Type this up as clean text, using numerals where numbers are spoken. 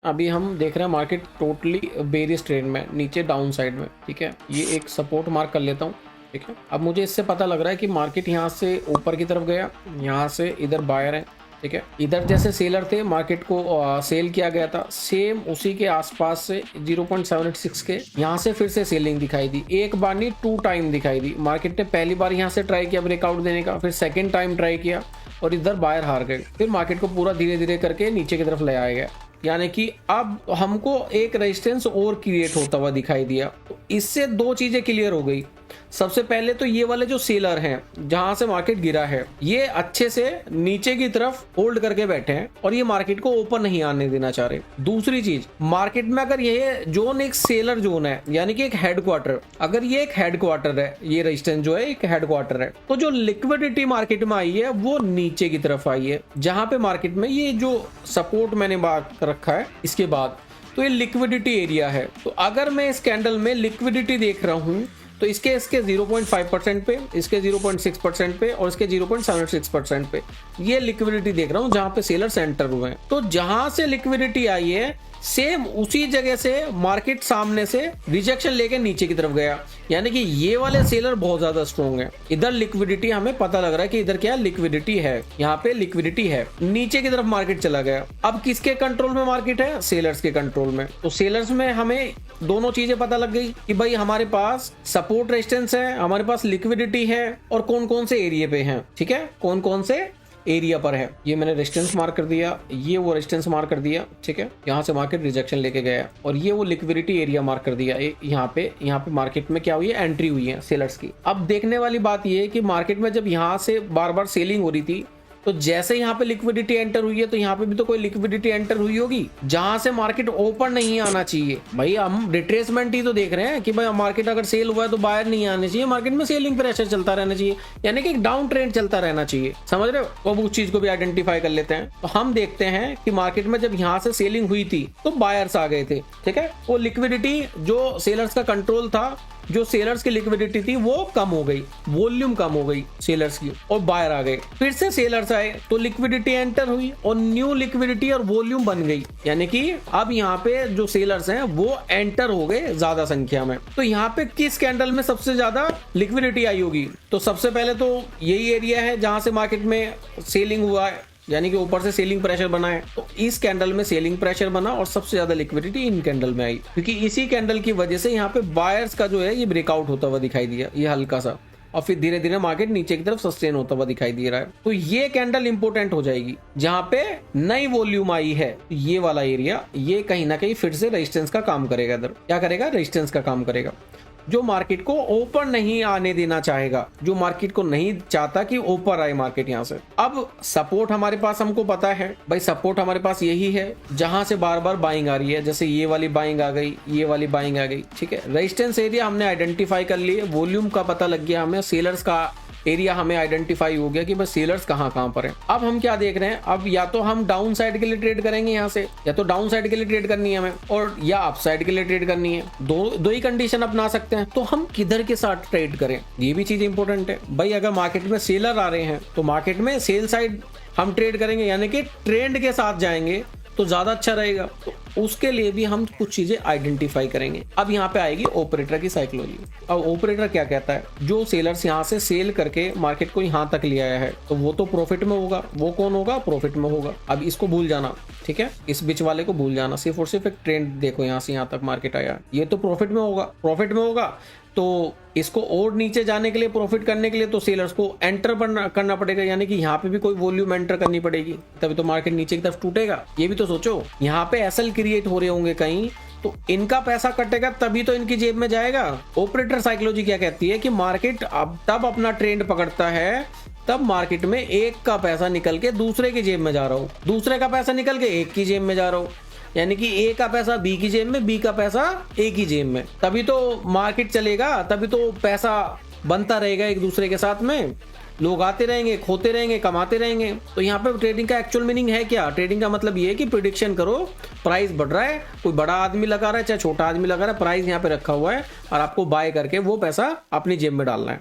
अभी हम देख रहे हैं मार्केट टोटली बेरियस ट्रेंड में, नीचे डाउन साइड में। ठीक है, ये एक सपोर्ट मार्क कर लेता हूँ। ठीक है, अब मुझे इससे पता लग रहा है कि मार्केट यहाँ से ऊपर की तरफ गया, यहाँ से इधर बायर है। ठीक है, इधर जैसे सेलर थे, मार्केट को सेल किया गया था, सेम उसी के आसपास से 0.786 के यहाँ से फिर से सेलिंग दिखाई दी। एक बार नहीं, 2 टाइम दिखाई दी। मार्केट ने पहली बार यहाँ से ट्राई किया ब्रेकआउट देने का, फिर सेकेंड टाइम ट्राई किया और इधर बायर हार गए। फिर मार्केट को पूरा धीरे धीरे करके नीचे की तरफ ले आया गया, यानी कि अब हमको एक रेजिस्टेंस और क्रिएट होता हुआ दिखाई दिया। तो इससे 2 चीजें क्लियर हो गई। सबसे पहले तो ये वाले जो सेलर हैं, जहां से मार्केट गिरा है, ये अच्छे से नीचे की तरफ होल्ड करके बैठे हैं और ये मार्केट को ऊपर नहीं आने देना चाह रहे। दूसरी चीज, मार्केट में अगर ये जोन एक सेलर जोन है, यानी कि एक हेडक्वार्टर, अगर ये एक हेडक्वार्टर है, ये रेजिस्टेंस जो है एक हेडक्वार्टर है, तो जो लिक्विडिटी मार्केट में आई है वो नीचे की तरफ आई है। जहां पे मार्केट में ये जो सपोर्ट मैंने बात रखा है, इसके बाद तो ये लिक्विडिटी एरिया है। तो अगर मैं इस कैंडल में लिक्विडिटी देख रहा हूं, तो इसके 0.5% पे, इसके 0.6% पे और इसके 0.76% पे ये लिक्विडिटी देख रहा हूं, जहां पे सेलर्स एंटर हुए हैं। तो जहां से लिक्विडिटी आई है, सेम उसी जगह से मार्केट सामने से रिजेक्शन लेके नीचे की तरफ गया, यानी कि ये वाले सेलर बहुत ज्यादा स्ट्रॉन्ग है। इधर लिक्विडिटी हमें पता लग रहा है कि इधर क्या लिक्विडिटी है, यहाँ पे लिक्विडिटी है। नीचे की तरफ मार्केट चला गया। अब किसके कंट्रोल में मार्केट है? सेलर्स के कंट्रोल में। तो सेलर्स में हमें दोनों चीजें पता लग गई कि भाई हमारे पास सपोर्ट रेजिस्टेंस है, हमारे पास लिक्विडिटी है और कौन कौन से एरिया पे है। ठीक है, कौन कौन से एरिया पर है। ये मैंने रेजिस्टेंस मार्क कर दिया, ये वो रेजिस्टेंस मार्क कर दिया। ठीक है, यहाँ से मार्केट रिजेक्शन लेके गया और ये वो लिक्विडिटी एरिया मार्क कर दिया। यहाँ पे मार्केट में क्या हुई है? एंट्री हुई है सेलर्स की। अब देखने वाली बात ये है कि मार्केट में जब यहाँ से बार बार सेलिंग हो रही थी, तो जैसे यहाँ पे लिक्विडिटी एंटर हुई है, तो यहाँ पे भी तो कोई लिक्विडिटी एंटर हुई होगी, जहां से मार्केट ओपन नहीं आना चाहिए। भाई हम रिट्रेसमेंट ही तो देख रहे हैं कि भाई मार्केट अगर सेल हुआ है तो बाहर नहीं आने चाहिए, मार्केट में सेलिंग प्रेशर चलता रहना चाहिए, यानी कि एक डाउन ट्रेंड चलता रहना चाहिए। समझ रहे हो? अब उस चीज को भी आइडेंटिफाई कर लेते हैं। तो हम देखते हैं कि मार्केट में जब यहाँ से सेलिंग हुई थी तो बायर्स आ गए थे। ठीक है, वो लिक्विडिटी जो सेलर्स का कंट्रोल था, जो सेलर्स की लिक्विडिटी थी, वो कम हो गई, वॉल्यूम कम हो गई सेलर्स की और बायर आ गए। फिर से सेलर्स आए तो लिक्विडिटी एंटर हुई और न्यू लिक्विडिटी और वॉल्यूम बन गई, यानी कि अब यहाँ पे जो सेलर्स हैं वो एंटर हो गए ज्यादा संख्या में। तो यहाँ पे किस कैंडल में सबसे ज्यादा लिक्विडिटी आई होगी? तो सबसे पहले तो यही एरिया है जहां से मार्केट में सेलिंग हुआ है, यानी कि ऊपर से सेलिंग प्रेशर बना है। तो इस कैंडल में सेलिंग प्रेशर बना और सबसे ज्यादा लिक्विडिटी इन कैंडल में आई, क्योंकि इसी कैंडल की वजह से यहाँ पे बायर्स का जो है ये ब्रेकआउट होता हुआ दिखाई दिया, ये हल्का सा, और फिर धीरे धीरे मार्केट नीचे की तरफ सस्टेन होता हुआ दिखाई दे रहा है। तो ये कैंडल इंपोर्टेंट हो जाएगी, जहां पे नई वॉल्यूम आई है। ये वाला एरिया, ये कहीं ना कहीं फिर से रेजिस्टेंस का काम करेगा। इधर क्या करेगा? रेजिस्टेंस का काम करेगा, जो मार्केट को ऊपर नहीं आने देना चाहेगा, जो मार्केट को नहीं चाहता कि ऊपर आए मार्केट यहाँ से। अब सपोर्ट हमारे पास, हमको पता है भाई सपोर्ट हमारे पास यही है जहां से बार बार बाइंग आ रही है, जैसे ये वाली बाइंग आ गई, ये वाली बाइंग आ गई। ठीक है, रेजिस्टेंस एरिया हमने आइडेंटिफाई कर लिए, वॉल्यूम का पता लग गया हमें, सेलर्स का एरिया हमें आइडेंटिफाई हो गया कि बस सेलर्स कहाँ पर हैं। अब हम क्या देख रहे हैं? अब या तो हम डाउन साइड के लिए ट्रेड करेंगे यहाँ से, या तो डाउन साइड के लिए ट्रेड करनी है हमें, और या अप साइड के लिए ट्रेड करनी है। दो ही कंडीशन अपना सकते हैं। तो हम किधर के साथ ट्रेड करें, ये भी चीज इंपॉर्टेंट है। भाई अगर मार्केट में सेलर आ रहे हैं तो मार्केट में सेल साइड हम ट्रेड करेंगे, यानी कि ट्रेंड के साथ जाएंगे तो ज्यादा अच्छा रहेगा। तो उसके लिए भी हम कुछ चीजें आइडेंटिफाई करेंगे। अब यहाँ पे आएगी ऑपरेटर की साइकोलॉजी। अब ऑपरेटर क्या कहता है? जो सेलर्स यहाँ से सेल करके मार्केट को यहाँ तक ले आया है, तो वो तो प्रॉफिट में होगा। वो कौन होगा? प्रॉफिट में होगा। अब इसको भूल जाना, ठीक है, इस बीच वाले को भूल जाना, सिर्फ और सिर्फ एक ट्रेंड देखो, यहाँ से यहाँ तक मार्केट आया, ये तो प्रॉफिट में होगा। प्रॉफिट में होगा तो इसको और नीचे जाने के लिए, प्रॉफिट करने के लिए, तो सेलर्स को एंटर करना पड़ेगा, यानी कि यहाँ पे भी कोई वॉल्यूम एंटर करनी पड़ेगी, तभी तो मार्केट नीचे की तरफ टूटेगा। ये भी तो सोचो, यहाँ पे एसएल क्रिएट हो रहे होंगे कहीं, तो इनका पैसा कटेगा तभी तो इनकी जेब में जाएगा। ऑपरेटर साइकोलॉजी क्या कहती है कि मार्केट अब तब अपना ट्रेंड पकड़ता है तब मार्केट में एक का पैसा निकल के दूसरे की जेब में जा रहा हो, दूसरे का पैसा निकल के एक की जेब में जा रहा हो, यानी कि ए का पैसा बी की जेब में, बी का पैसा ए की जेब में, तभी तो मार्केट चलेगा, तभी तो पैसा बनता रहेगा एक दूसरे के साथ में। लोग आते रहेंगे, खोते रहेंगे, कमाते रहेंगे। तो यहाँ पे ट्रेडिंग का एक्चुअल मीनिंग है क्या? ट्रेडिंग का मतलब ये है कि प्रिडिक्शन करो, प्राइस बढ़ रहा है, कोई बड़ा आदमी लगा रहा है चाहे छोटा आदमी लगा रहा है, प्राइस यहाँ पे रखा हुआ है और आपको बाय करके वो पैसा अपनी जेब में डालना है।